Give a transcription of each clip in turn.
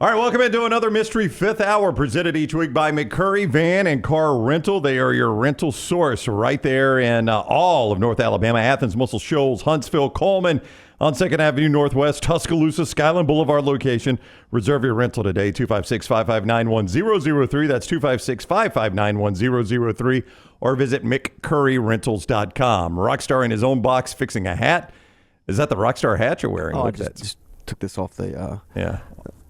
All right, welcome into another Mystery Fifth Hour presented each week by McCurry Van and Car Rental. They are your rental source right there in all of North Alabama, Athens, Muscle Shoals, Huntsville, Coleman, on 2nd Avenue Northwest, Tuscaloosa, Skyland Boulevard location. Reserve your rental today, 256-559-1003. That's 256-559-1003. Or visit McCurryRentals.com. Rockstar in his own box fixing a hat. Is that the Rockstar hat you're wearing? Oh, I just took this off the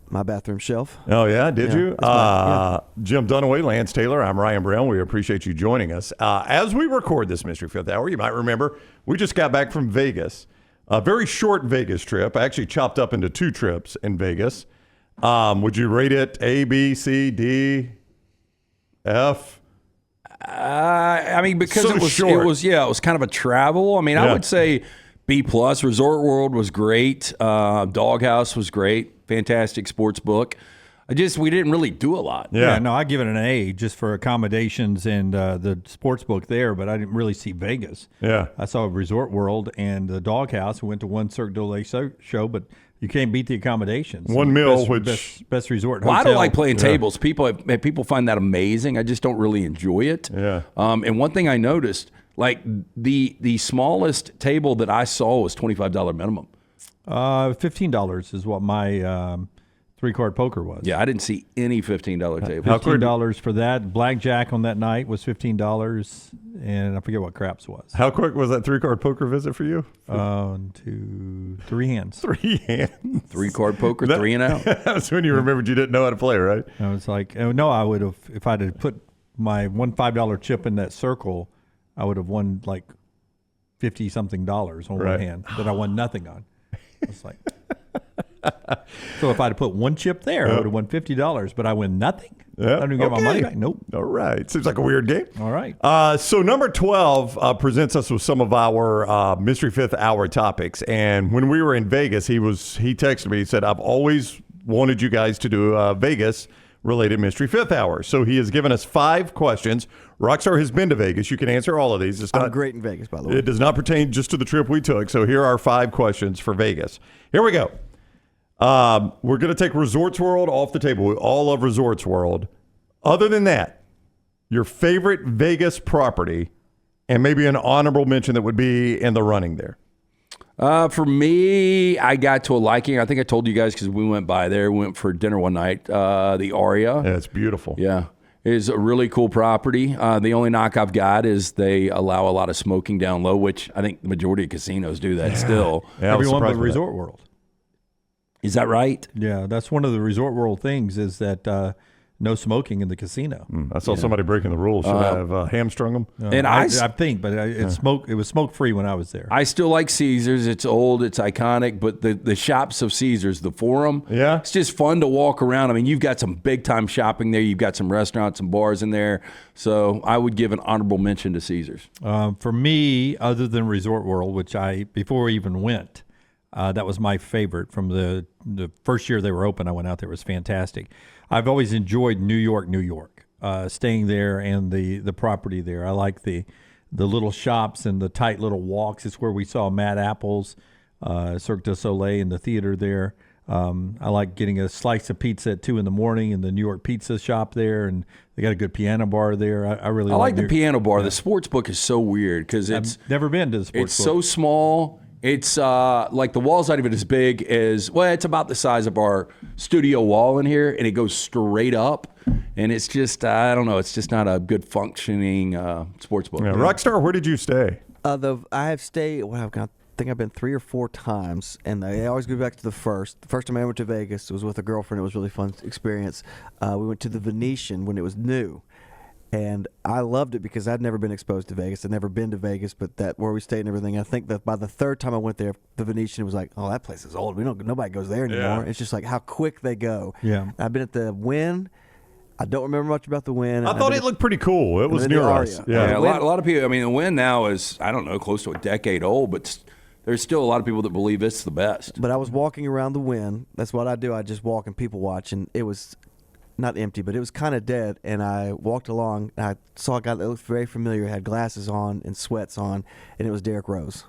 my bathroom shelf. Oh, yeah? Did you? Yeah. Jim Dunaway, Lance Taylor, I'm Ryan Brown. We appreciate you joining us. As we record this Mystery Fifth Hour, you might remember we just got back from Vegas. A very short Vegas trip. I actually chopped up into 2 trips in Vegas. Would you rate it A, B, C, D, F? I mean, because So it was kind of a travel. I mean, I would say B+. Resort World was great. Doghouse was great. Fantastic sports book. We didn't really do a lot. Yeah, no, I give it an A just for accommodations and the sports book there, but I didn't really see Vegas. Yeah. I saw Resort World and the Doghouse. We went to one Cirque du Soleil show, but you can't beat the accommodations. One meal, which best resort Well, hotel. I don't like playing tables. People find that amazing. I just don't really enjoy it. Yeah. And one thing I noticed, like the smallest table that I saw was $25 minimum. $15 is what my 3-card poker was. Yeah, I didn't see any $15 table. $15 for that. Blackjack on that night was $15, and I forget what craps was. How quick was that 3-card poker visit for you? 2, 3 hands. 3 hands. 3-card poker, 3 and out. That's when you remembered you didn't know how to play, right? I was like, no, I would have, if I'd have put my one $5 chip in that circle, I would have won like $50-something on one hand that I won nothing on. It's like, so if I'd have put one chip there, I would have won $50, but I win nothing. Yeah. I don't even get my money back. Nope. All right. Seems like a weird game. All right. So number 12 presents us with some of our Mystery Fifth Hour topics. And when we were in Vegas, he texted me. He said, I've always wanted you guys to do a Vegas-related Mystery Fifth Hour. So he has given us 5 questions. Rockstar has been to Vegas. You can answer all of these. I'm great in Vegas, by the way. It does not pertain just to the trip we took. So here are 5 questions for Vegas. Here we go. We're going to take Resorts World off the table. We all love Resorts World. Other than that, your favorite Vegas property and maybe an honorable mention that would be in the running there. For me, I got to a liking. I think I told you guys because we went by there. We went for dinner one night. The Aria. Yeah, it's beautiful. Yeah. It is a really cool property. The only knock I've got is they allow a lot of smoking down low, which I think the majority of casinos do that still. Yeah, Everyone but Resort World. Is that right? Yeah, that's one of the Resort World things is that no smoking in the casino. I saw somebody breaking the rules. Should I have hamstrung them? And I think, but it was smoke free when I was there. I still like Caesars. It's old, it's iconic, but the shops of Caesars, the Forum, it's just fun to walk around. I mean, you've got some big time shopping there. You've got some restaurants and bars in there. So I would give an honorable mention to Caesars. For me, other than Resort World, which before we even went, that was my favorite from the first year they were open. I went out there. It was fantastic. I've always enjoyed New York, staying there and the property there. I like the little shops and the tight little walks. It's where we saw Mad Apple's, Cirque du Soleil, and the theater there. I like getting a slice of pizza at 2 in the morning in the New York pizza shop there, and they got a good piano bar there. I really like the piano bar. The sports book is so weird because I've never been to the sports book. It's so small. It's like the wall's not even as big as, it's about the size of our studio wall in here, and it goes straight up. And it's just, I don't know, it's just not a good functioning sports book. Yeah. Rockstar, where did you stay? I have stayed, I think I've been 3 or 4 times, and I always go back to the first. The first time I went to Vegas was with a girlfriend. It was a really fun experience. We went to the Venetian when it was new. And I loved it because I'd never been exposed to Vegas. I'd never been to Vegas, but that where we stayed and everything. I think that by the 3rd time I went there, the Venetian was like, "Oh, that place is old. Nobody goes there anymore." Yeah. It's just like how quick they go. Yeah. I've been at the Wynn. I don't remember much about the Wynn. I thought it looked pretty cool. It was near us. Yeah, a lot of people. I mean, the Wynn now is close to a decade old, but there's still a lot of people that believe it's the best. But I was walking around the Wynn. That's what I do. I just walk and people watch, and it was not empty, but it was kind of dead. And I walked along, and I saw a guy that looked very familiar, had glasses on and sweats on, and it was Derrick Rose.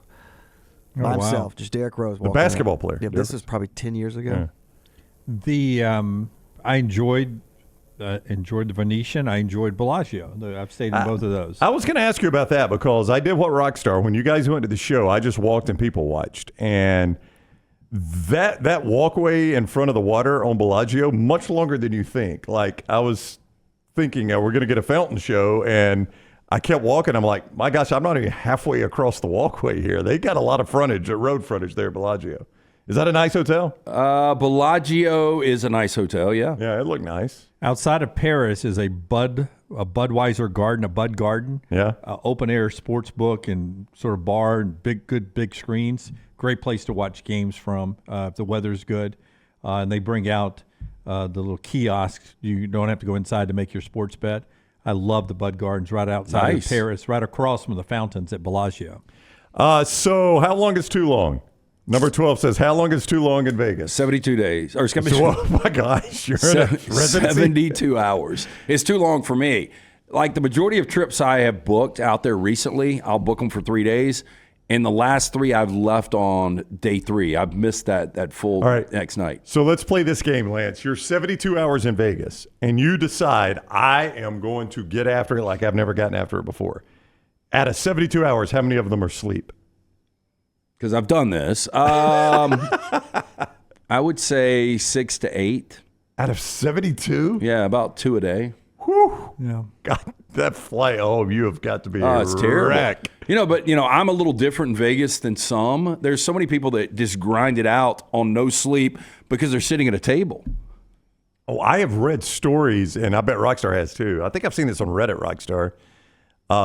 By himself, just Derrick Rose. The basketball player. Yeah, this was probably 10 years ago. The I enjoyed the Venetian. I enjoyed Bellagio. I've stayed in both of those. I was going to ask you about that because I did what Rockstar. When you guys went to the show, I just walked and people watched. And that walkway in front of the water on Bellagio, much longer than you think. Like, I was thinking, we're going to get a fountain show, and I kept walking. I'm like, my gosh, I'm not even halfway across the walkway here. They got a lot of frontage, road frontage there at Bellagio. Is that a nice hotel? Bellagio is a nice hotel, yeah. Yeah, it looked nice. Outside of Paris is a Budweiser garden, a Bud Garden. Yeah. Open air sports book and sort of bar and good big screens. Great place to watch games from if the weather's good. And they bring out the little kiosks. You don't have to go inside to make your sports bet. I love the Bud Gardens right outside of Paris, right across from the fountains at Bellagio. So how long is too long? Number 12 says, how long is too long in Vegas? 72 days. Or oh my gosh, you're in a residency? 72 hours. It's too long for me. Like the majority of trips I have booked out there recently, I'll book them for 3 days. And the last 3 I've left on day 3. I've missed that full next night. So let's play this game, Lance. You're 72 hours in Vegas, and you decide, I am going to get after it like I've never gotten after it before. Out of 72 hours, how many of them are sleep? Because I've done this. I would say 6 to 8. Out of 72? Yeah, about 2 a day. Whew. Yeah. God, that flight, you have got to be it's terrible. wreck. But I'm a little different in Vegas than some. There's so many people that just grind it out on no sleep because they're sitting at a table. Oh, I have read stories, and I bet Rockstar has too. I think I've seen this on Reddit, Rockstar.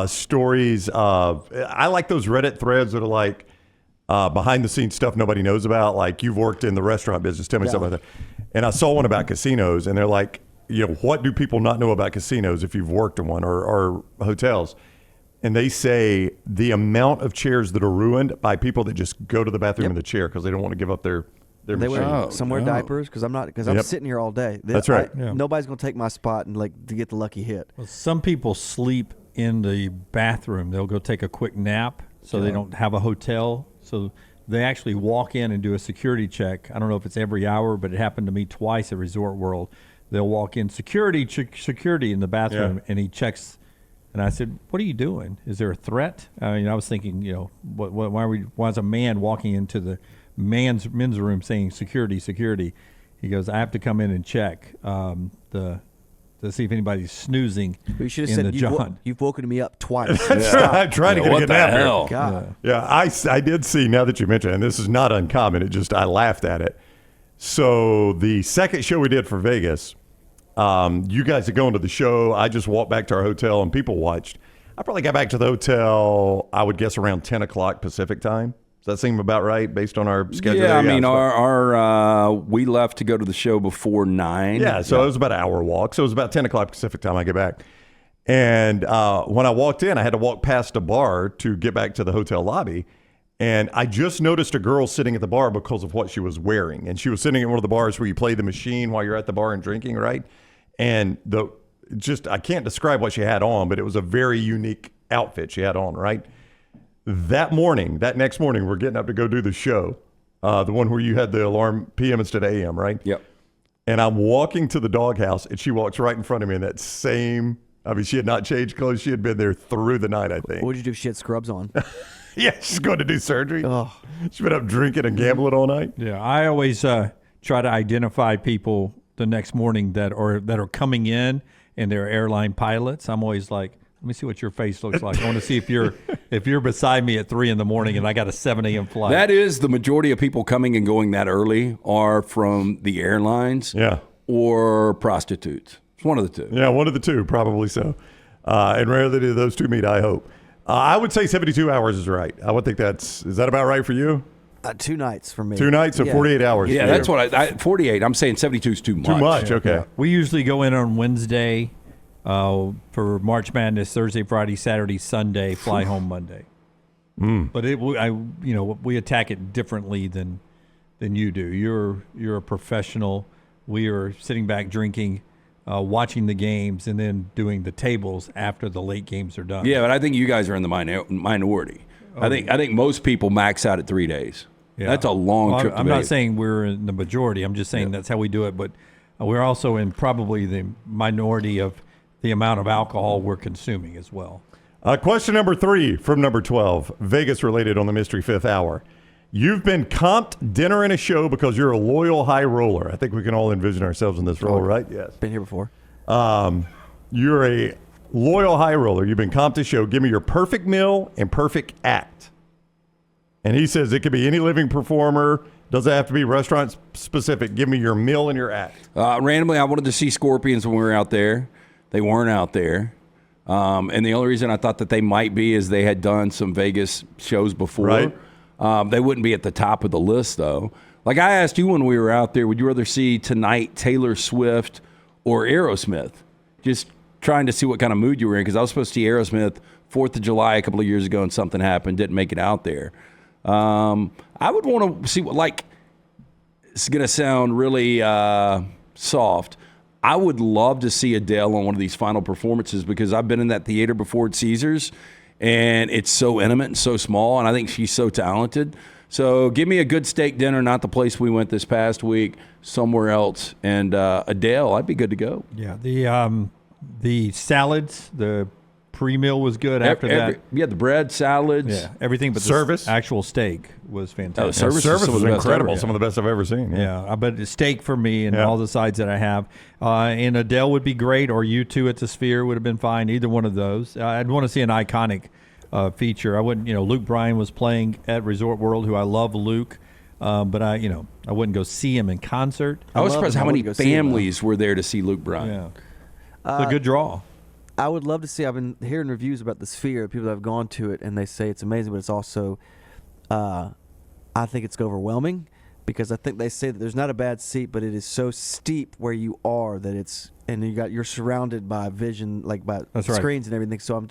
Stories of, I like those Reddit threads that are like, behind the scenes stuff nobody knows about. Like, you've worked in the restaurant business. Tell me something like that. And I saw one about casinos, and they're like, what do people not know about casinos if you've worked in one or hotels? And they say the amount of chairs that are ruined by people that just go to the bathroom in the chair because they don't want to give up their machine. Some wear diapers because I'm sitting here all day. That's right. Nobody's going to take my spot and to get the lucky hit. Well, some people sleep in the bathroom. They'll go take a quick nap so they don't have a hotel. So they actually walk in and do a security check. I don't know if it's every hour, but it happened to me twice at Resort World. They'll walk in, security in the bathroom, and he checks. And I said, "What are you doing? Is there a threat?" I was thinking, why is a man walking into the men's room saying security? He goes, "I have to come in and check to see if anybody's snoozing you should have in said, the John." You've woken me up twice. That's right. I'm trying to get a good nap here. God. Yeah, I did see, now that you mention it, and this is not uncommon, I laughed at it. So the second show we did for Vegas, you guys are going to the show. I just walked back to our hotel and people watched. I probably got back to the hotel, I would guess, around 10 o'clock Pacific time. Does that seem about right based on our schedule? Yeah, I mean, our we left to go to the show before 9. Yeah, so it was about an hour walk. So it was about 10 o'clock Pacific time I get back. And when I walked in, I had to walk past a bar to get back to the hotel lobby. And I just noticed a girl sitting at the bar because of what she was wearing. And she was sitting at one of the bars where you play the machine while you're at the bar and drinking, right? And I can't describe what she had on, but it was a very unique outfit she had on, right? That next morning, we're getting up to go do the show, the one where you had the alarm PM instead of AM, right? Yep. And I'm walking to the doghouse, and she walks right in front of me in that same, she had not changed clothes. She had been there through the night, I think. What did you do if she had scrubs on? Yeah, she's going to do surgery. Oh. She's been up drinking and gambling all night. Yeah, I always try to identify people the next morning that are coming in and they're airline pilots. I'm always like, let me see what your face looks like. I want to see if you're beside me at 3 a.m. and I got a 7 a.m. flight. That is the majority of people coming and going that early are from the airlines or prostitutes. It's one of the two. Yeah, one of the two, probably so. And rarely do those two meet, I hope. I would say 72 hours is right. I would think is that about right for you? 2 nights for me. 2 nights, so 48 hours. Yeah, that's what 48. I'm saying 72 is too much. Too much, okay. Yeah. We usually go in on Wednesday for March Madness, Thursday, Friday, Saturday, Sunday, fly home Monday. But we attack it differently than you do. You're a professional. We are sitting back drinking, watching the games, and then doing the tables after the late games are done. Yeah, but I think you guys are in the minority. I think most people max out at 3 days. Yeah. That's a long trip to I'm not saying we're in the majority. I'm just saying that's how we do it. But we're also in probably the minority of the amount of alcohol we're consuming as well. Question number 3 from number 12, Vegas related on the Mystery Fifth Hour. You've been comped dinner and a show because you're a loyal high roller. I think we can all envision ourselves in this role, right? Yes. Been here before. You're a loyal high roller. You've been comped a show. Give me your perfect meal and perfect act. And he says it could be any living performer. Doesn't have to be restaurant specific. Give me your meal and your act. Randomly, I wanted to see Scorpions when we were out there. They weren't out there. And the only reason I thought that they might be is they had done some Vegas shows before. Right. They wouldn't be at the top of the list, though. Like I asked you when we were out there, would you rather see tonight Taylor Swift or Aerosmith? Just trying to see what kind of mood you were in, because I was supposed to see Aerosmith 4th of July a couple of years ago and something happened, didn't make it out there. I would want to see what, like, it's going to sound really soft. I would love to see Adele on one of these final performances, because I've been in that theater before at Caesars, and it's so intimate and so small, and I think she's so talented. So give me a good steak dinner, not the place we went this past week, somewhere else, and Adele, I'd be good to go. Yeah, the salads, the pre-meal was good after that. Yeah, the bread, salads. Yeah, everything but service. The actual steak was fantastic. service was incredible. ever. Some of the best I've ever seen. Yeah, but the steak for me and all the sides that I have. And Adele would be great, or U2 at the Sphere would have been fine. Either one of those. I'd want to see an iconic feature. I wouldn't, Luke Bryan was playing at Resort World, who I love Luke. But I wouldn't go see him in concert. I was surprised how many families were there to see Luke Bryan. Yeah, it's a good draw. I would love to see. I've been hearing reviews about the Sphere, people that have gone to it, and they say it's amazing, but it's also, I think it's overwhelming, because I think they say that there's not a bad seat, but it is so steep where you are that it's, and you're surrounded by vision, like by screens and everything. So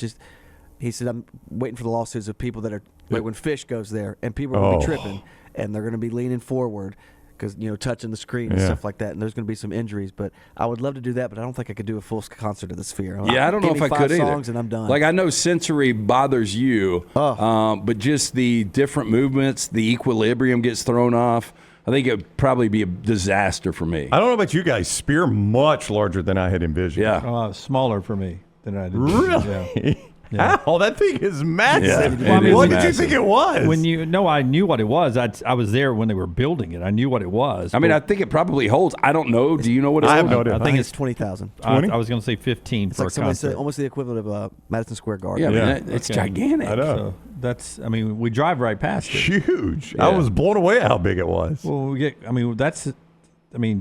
he said, I'm waiting for the lawsuits of people that are like when Fish goes there, and people are going to be tripping, and they're going to be leaning forward, because touching the screen and stuff like that, and there's going to be some injuries. But I would love to do that, but I don't think I could do a full concert at the Sphere. Yeah, I don't know if I could either. 5 songs and I'm done. Like, I know sensory bothers you, but just the different movements, the equilibrium gets thrown off. I think it would probably be a disaster for me. I don't know about you guys. Sphere much larger than I had envisioned. Yeah, smaller for me than I did. Really? Yeah. How? That thing is massive. Yeah, what did you think it was? I knew what it was. I was there when they were building it. I knew what it was. I mean, I think it probably holds. I don't know. Do you know what it is? I have no idea. I think it's 20,000. I was going to say 15 It's for like a concert. almost the equivalent of Madison Square Garden. Yeah, I mean, it's gigantic. I know. So we drive right past it. Huge. Yeah. I was blown away how big it was. Well,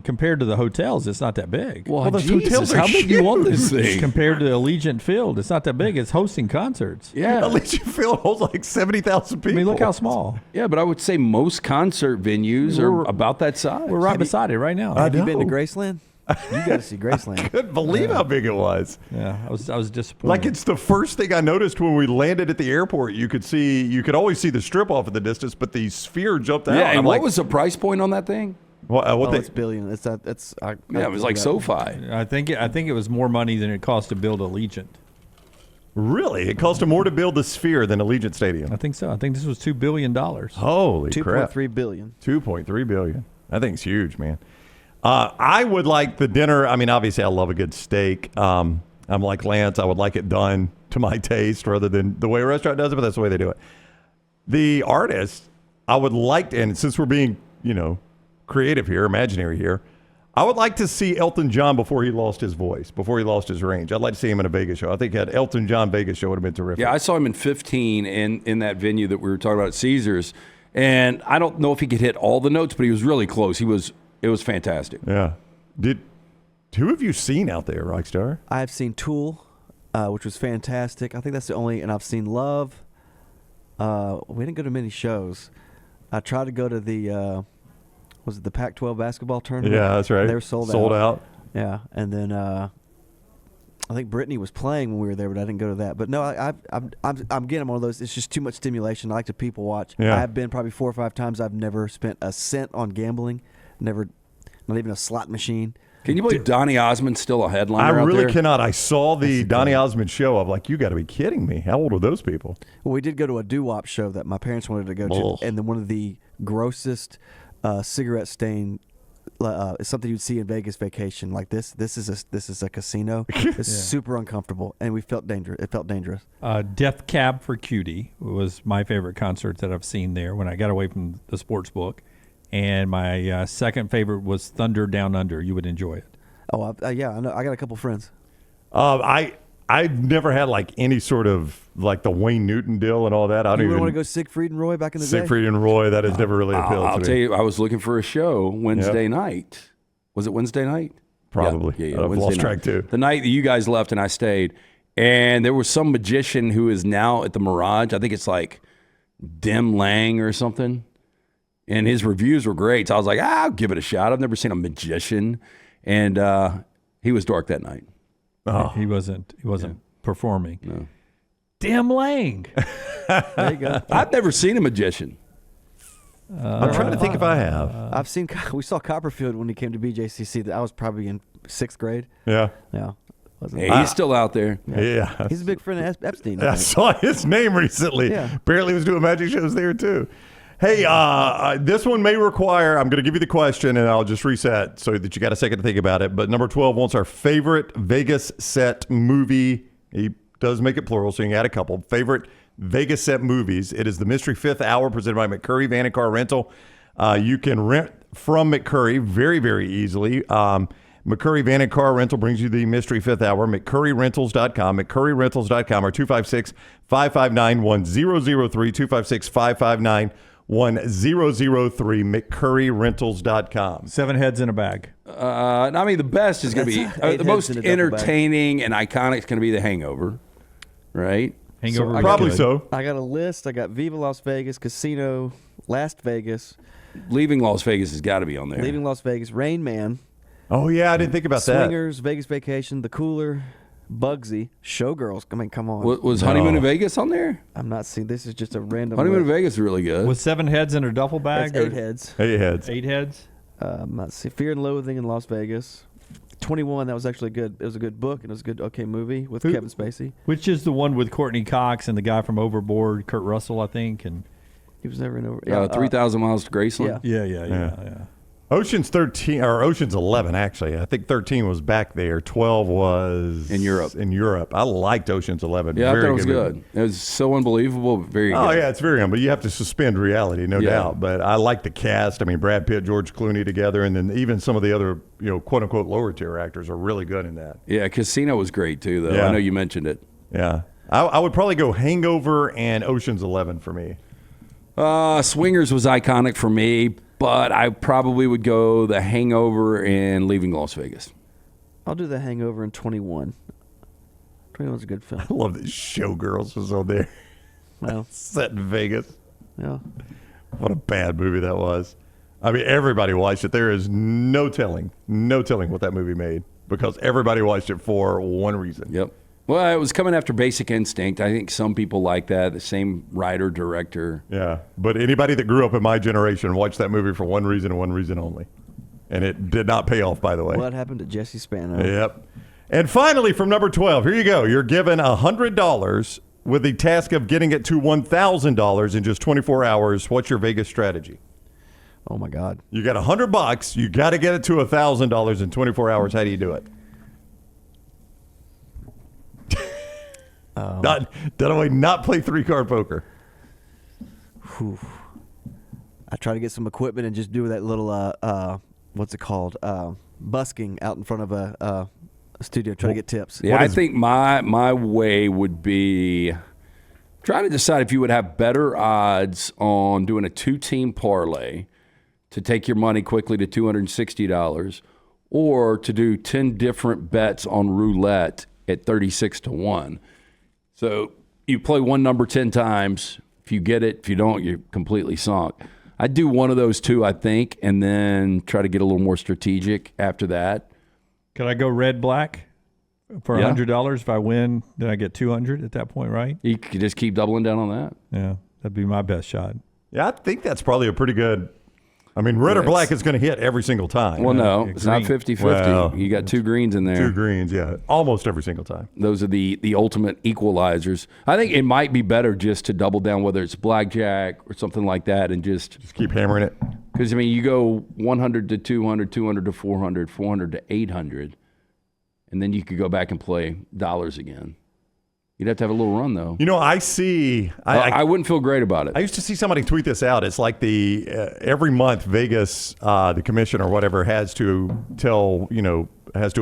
compared to the hotels, it's not that big. Well, those Jesus, hotels are how big do you want this huge. thing? Compared to Allegiant Field, it's not that big. It's hosting concerts. Yeah. Allegiant Field holds like 70,000 people. I mean, look how small. Yeah, but I would say most concert venues are about that size. We're right beside it right now. Have you been to know. Graceland? You got to see Graceland. Couldn't believe how big it was. Yeah, I was disappointed. Like, it's the first thing I noticed when we landed at the airport. You could always see the strip off in the distance, but the Sphere jumped out. Yeah, and I'm what like, was the price point on that thing? It's billion. It's it was like SoFi. I think it was more money than it cost to build Allegiant. Really? It cost them more to build the Sphere than Allegiant Stadium. I think so. I think this was $2 billion. Holy crap. 2.3 billion. 2.3 billion. I think it's huge, man. I would like the dinner. I mean, obviously, I love a good steak. I'm like Lance. I would like it done to my taste rather than the way a restaurant does it, but that's the way they do it. The artist, I would like to, and since we're being, creative here, imaginary here, I would like to see Elton John before he lost his voice, before he lost his range. I'd like to see him in a Vegas show. I think that Elton John Vegas show would have been terrific. Yeah, I saw him in 15 in that venue that we were talking about at Caesars, and I don't know if he could hit all the notes, but he was really close. It was fantastic. Yeah. Who have you seen out there, Rockstar? I've seen Tool, which was fantastic. I think that's the only, and I've seen Love. We didn't go to many shows. I tried to go to the, was it the Pac-12 basketball tournament? Yeah, that's right. They were sold out. Yeah, and then I think Brittany was playing when we were there, but I didn't go to that. But no, I'm getting one of those. It's just too much stimulation. I like to people watch. Yeah. I have been probably 4 or 5 times. I've never spent a cent on gambling. Not even a slot machine. Can you believe Donny Osmond's still a headliner I out really there? cannot. I saw the Donny Osmond show. I'm like, you got to be kidding me. How old are those people? Well, we did go to a doo-wop show that my parents wanted to go to, and then one of the grossest cigarette stain it's something you'd see in Vegas Vacation. Like this is a casino. It's super uncomfortable, and we felt dangerous. It felt dangerous. Death Cab for Cutie was my favorite concert that I've seen there when I got away from the sports book. And my second favorite was Thunder Down Under. You would enjoy it. Oh, yeah, I know. I got a couple friends. I've never had like any sort of like the Wayne Newton deal and all that. I don't even want to go Siegfried and Roy back in the day. Siegfried and Roy. That has never really appealed to me. I'll tell you, I was looking for a show Wednesday night. Was it Wednesday night? Probably. Yeah, I've Wednesday lost night. track too. The night that you guys left and I stayed, and there was some magician who is now at the Mirage. I think it's like Dim Lang or something. And his reviews were great. So I was like, I'll give it a shot. I've never seen a magician. And he was dark that night. Oh. He wasn't performing. No. Dim Lang. There you go. I've never seen a magician. I'm trying to think if I have. We saw Copperfield when he came to BJCC. I was probably in 6th grade. Yeah. Yeah. Hey, he's still out there. Yeah. He's a big friend of Epstein. I saw his name recently. Yeah. Apparently he was doing magic shows there too. Hey, this one may require, I'm going to give you the question and I'll just reset so that you got a second to think about it. But number 12 wants our favorite Vegas set movie. He does make it plural, so you can add a couple. Favorite Vegas set movies. It is the Mystery Fifth Hour presented by McCurry Van and Car Rental. You can rent from McCurry very, very easily. McCurry Van and Car Rental brings you the Mystery Fifth Hour. McCurryRentals.com. McCurryRentals.com or 256-559-1003. 256-559-1003. McCurryRentals.com. 7 heads in a bag. I mean, the best is going to be the most entertaining and iconic is going to be The Hangover, right? Hangover, So Probably so. I got a list. I got Viva Las Vegas, Casino, Last Vegas, Leaving Las Vegas has got to be on there. Leaving Las Vegas, Rain Man, Oh, yeah, I didn't think about that. Swingers, Vegas Vacation, The Cooler, Bugsy, Showgirls. I mean, come on. Was Honeymoon in Vegas on there? I'm not seeing. This is just a random. Honeymoon in list. Vegas is really good. With 7 heads in a duffel bag? That's 8 heads. 8 heads. 8 heads? I'm not seeing. Fear and Loathing in Las Vegas. 21. That was actually good. It was a good book and it was a good movie with Kevin Spacey. Which is the one with Courtney Cox and the guy from Overboard, Kurt Russell, I think, and He was never in over. 3,000 Miles to Graceland. Yeah. Ocean's 13, or Ocean's 11, actually. I think 13 was back there. 12 was In Europe. I liked Ocean's 11. Yeah, Very I thought it was movie. good. It was so unbelievable, but very good. Oh, yeah, it's very good. But you have to suspend reality, no doubt. But I like the cast. I mean, Brad Pitt, George Clooney together, and then even some of the other, quote unquote, lower tier actors are really good in that. Yeah, Casino was great too, though. Yeah. I know you mentioned it. Yeah. I would probably go Hangover and Ocean's 11 for me. Swingers was iconic for me, but I probably would go The Hangover and Leaving Las Vegas. I'll do The Hangover in 21. 21's a good film. I love that Showgirls was on there. Well, Set in Vegas. yeah. What a bad movie that was. I mean, everybody watched it. There is no telling what that movie made because everybody watched it for one reason. Yep. Well, it was coming after Basic Instinct. I think some people like that. The same writer, director. Yeah. But anybody that grew up in my generation watched that movie for one reason and one reason only. And it did not pay off, by the way. What happened to Jesse Spano? Yep. And finally, from number 12, here you go. You're given $100 with the task of getting it to $1,000 in just 24 hours. What's your Vegas strategy? Oh, my God. You got $100. You got to get it to $1,000 in 24 hours. How do you do it? Not play 3-card poker. Whew. I try to get some equipment and just do that little, what's it called? Busking out in front of a studio, try to get tips. Yeah, I think my way would be trying to decide if you would have better odds on doing a 2-team parlay to take your money quickly to $260 or to do 10 different bets on roulette at 36-1. So you play one number 10 times. If you get it, if you don't, you're completely sunk. I'd do one of those two, I think, and then try to get a little more strategic after that. Could I go red-black for $100? If I win, then I get $200 at that point, right? You could just keep doubling down on that. Yeah, that'd be my best shot. Yeah, I think that's probably a pretty good. I mean, red or black is going to hit every single time. Well, no, it's not 50-50. Well, you got 2 greens in there. 2 greens, yeah. Almost every single time. Those are the ultimate equalizers. I think it might be better just to double down, whether it's blackjack or something like that, and just keep hammering it. Because, I mean, you go 100 to 200, 200 to 400, 400 to 800, and then you could go back and play dollars again. You'd have to have a little run, though. You know, I wouldn't feel great about it. I used to see somebody tweet this out. It's like every month Vegas, the commission or whatever, has to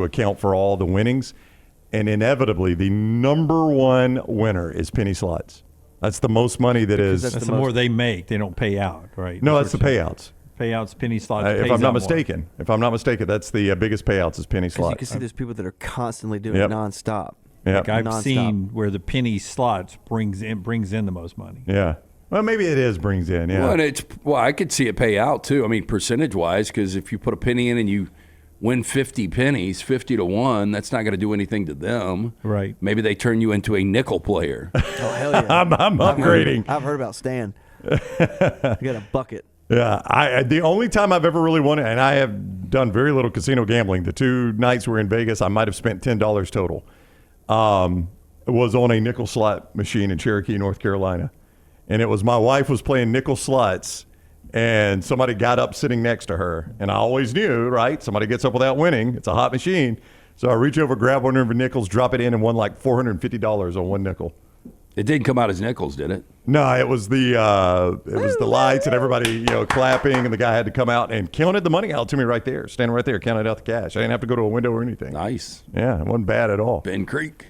account for all the winnings. And inevitably, the number one winner is penny slots. That's the most money that's the more they make. They don't pay out, right? No, that's the payouts. Payouts, penny slots. If I'm not mistaken, that's the biggest payouts is penny slots. You can see there's people that are constantly doing it nonstop. Yeah, like I've seen where the penny slots brings in the most money. Yeah. Well, maybe it brings in. Yeah. Well, I could see it pay out too. I mean, percentage wise, because if you put a penny in and you win 50 pennies, 50 to 1, that's not going to do anything to them. Right. Maybe they turn you into a nickel player. Oh hell yeah! I'm upgrading. I've heard about Stan. You got a bucket. Yeah, the only time I've ever really won it, and I have done very little casino gambling. The 2 nights we were in Vegas, I might have spent $10 total. Was on a nickel slot machine in Cherokee, North Carolina. And it was my wife was playing nickel slots, and somebody got up sitting next to her. And I always knew, right? Somebody gets up without winning. It's a hot machine. So I reach over, grab one of the nickels, drop it in, and won like $450 on one nickel. It didn't come out as nickels, did it? No, it was the lights and everybody clapping, and the guy had to come out and counted the money out to me right there, standing right there, counted out the cash. I didn't have to go to a window or anything. Nice. Yeah, it wasn't bad at all. Ben Creek.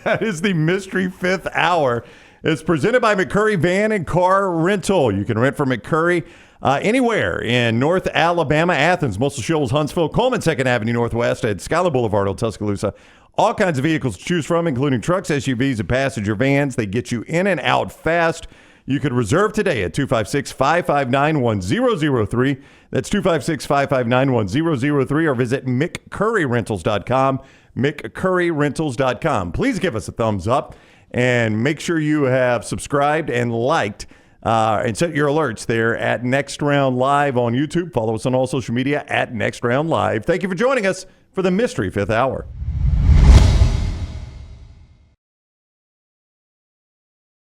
That is the Mystery Fifth Hour. It's presented by McCurry Van and Car Rental. You can rent from McCurry anywhere in North Alabama, Athens, Muscle Shoals, Huntsville, Coleman, 2nd Avenue Northwest, at Skyler Boulevard, Old Tuscaloosa. All kinds of vehicles to choose from, including trucks, SUVs, and passenger vans. They get you in and out fast. You could reserve today at 256-559-1003. That's 256-559-1003, or visit McCurryRentals.com, McCurryRentals.com. Please give us a thumbs up, and make sure you have subscribed and liked and set your alerts there at Next Round Live on YouTube. Follow us on all social media at Next Round Live. Thank you for joining us for the Mystery Fifth Hour.